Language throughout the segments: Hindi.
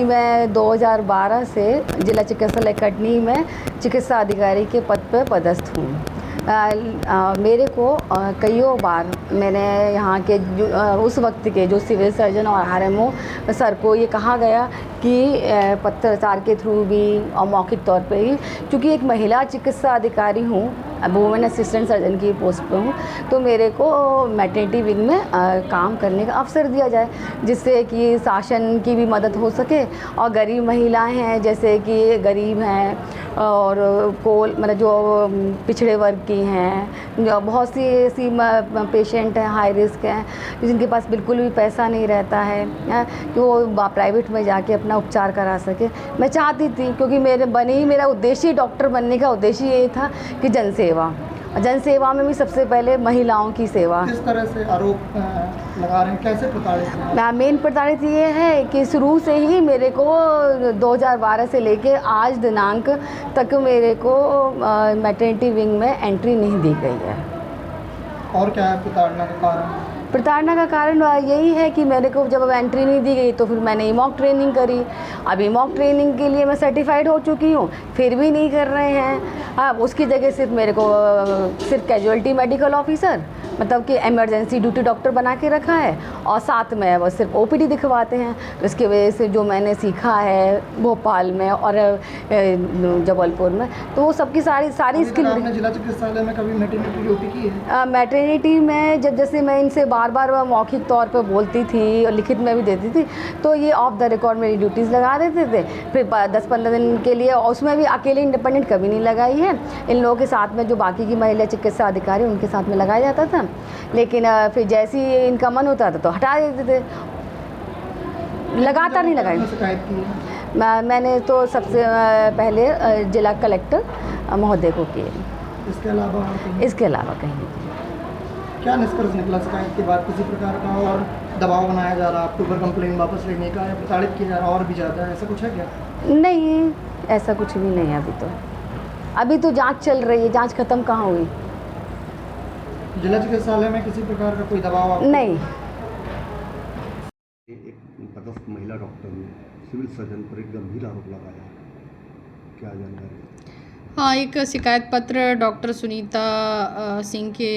जी मैं 2012 से जिला चिकित्सालय कटनी में चिकित्सा अधिकारी के पद पर पदस्थ हूँ। मेरे को कईयों बार मैंने यहाँ के उस वक्त के जो सिविल सर्जन और आरएमओ सर को ये कहा गया कि पत्राचार के थ्रू भी और मौखिक तौर पे ही, क्योंकि एक महिला चिकित्सा अधिकारी हूँ, वुमेन असिस्टेंट सर्जन की पोस्ट पे हूँ, तो मेरे को मैटरनिटी विंग में काम करने का अवसर दिया जाए, जिससे कि शासन की भी मदद हो सके और गरीब महिलाएं हैं, जैसे कि गरीब हैं और मतलब जो पिछड़े वर्ग की हैं, जो बहुत सी ऐसी पेशेंट हैं हाई रिस्क हैं जिनके पास बिल्कुल भी पैसा नहीं रहता है कि वो प्राइवेट में जाके अपना उपचार करा सके। मैं चाहती थी, क्योंकि मेरा उद्देश्य डॉक्टर बनने का उद्देश्य ये था कि जनसेवा में भी सबसे पहले महिलाओं की सेवा। किस तरह से आरोप लगा रहे हैं, कैसे प्रताड़ित हैं? मेन प्रताड़ित ये है कि शुरू से ही मेरे को 2012 से लेके आज दिनांक तक मेरे को मैटरनिटी विंग में एंट्री नहीं दी गई है। और क्या है प्रताड़ना का कारण? प्रताड़ना का कारण यही है कि मेरे को जब एंट्री नहीं दी गई तो फिर मैंने मॉक ट्रेनिंग करी। अभी मॉक ट्रेनिंग के लिए मैं सर्टिफाइड हो चुकी हूँ, फिर भी नहीं कर रहे हैं। अब उसकी जगह सिर्फ मेरे को सिर्फ कैजुअल्टी मेडिकल ऑफिसर, मतलब कि इमरजेंसी ड्यूटी डॉक्टर बना के रखा है, और साथ में वो सिर्फ ओपीडी दिखवाते हैं। इसकी वजह से जो मैंने सीखा है भोपाल में और जबलपुर में, तो वो सबकी सारी स्किल। आपने जिला चिकित्सालय में कभी मैटरनिटी ड्यूटी की है? मैटरनिटी में जैसे मैं इनसे बार मौखिक तौर पे बोलती थी और लिखित में भी देती थी, तो ये ऑफ द रिकॉर्ड मेरी ड्यूटीज़ लगा देते थे। फिर 10-15 दिन के लिए, और उसमें भी अकेले इंडिपेंडेंट कभी नहीं लगाई है। इन लोगों के साथ में जो बाकी की महिला चिकित्सा अधिकारी उनके साथ में लगाया जाता था, लेकिन फिर जैसे ही इनका मन होता था तो हटा देते थे, लगातार नहीं लगाई। शिकायत की है? मैंने तो सबसे पहले जिला कलेक्टर महोदय को किए। इसके अलावा कहीं क्या निष्कर्ष निकला शिकायत के बाद? किसी प्रकार का और दबाव बनाया जा रहा, आपके ऊपर कंप्लेन वापस लेने का, या प्रताड़ित किया जा रहा और भी ज़्यादा, ऐसा कुछ है क्या? नहीं, ऐसा कुछ भी नहीं है। अभी तो जांच चल रही है, जांच खत्म कहाँ हुई? जिला चिकित्सालय में किसी प्रकार का कोई दबाव नहीं। एक पदस्थ महिला डॉक्टर ने सिविल सर्जन पर एक गंभीर आरोप लगाया, क्या जानकारी? हाँ, एक शिकायत पत्र डॉक्टर सुनीता सिंह के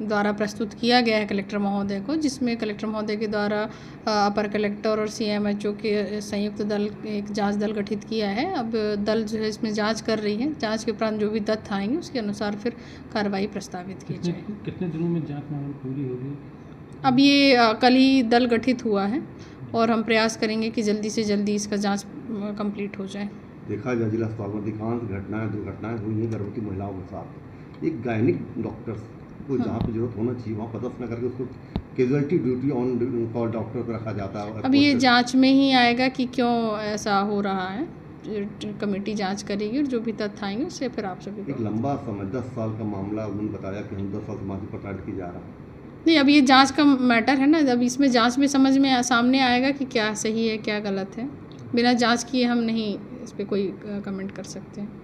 द्वारा प्रस्तुत किया गया है कलेक्टर महोदय को, जिसमें कलेक्टर महोदय के द्वारा अपर कलेक्टर और सीएमएचओ के संयुक्त दल, एक जांच दल गठित किया है। अब दल जो है इसमें जांच कर रही है। जांच के उपरांत जो भी तथ्य आएंगे उसके अनुसार फिर कार्रवाई प्रस्तावित की जाएगी। कितने दिनों में जांच पूरी होगी? अब ये कल ही दल गठित हुआ है और हम प्रयास करेंगे कि जल्दी से जल्दी इसका जाँच कंप्लीट हो जाए। देखा जाए जिला अस्पताल में अधिकांश दुर्घटनाएं हुई हैं गर्भवती महिलाओं के साथ। एक गायनिक डॉक्टर को जहाँ पर जरूरत होना चाहिए वहाँ पदस्थ न करके उसको casualty duty on call doctor पर रखा जाता है। अब ये जांच में ही आएगा कि क्यों ऐसा हो रहा है। कमेटी जांच करेगी और जो भी तथ्य आएंगे उससे फिर आप सभी एक लंबा समय 10 साल का मामला उन्होंने बताया कि हम 10 साल से मानसिक प्रताड़ित किया जा रहा है। नहीं, अब ये जांच का मैटर है ना, जब इसमें जांच में समझ में सामने आएगा कि क्या सही है क्या गलत है। बिना जांच किए हम नहीं इस पर कोई कमेंट कर सकते हैं।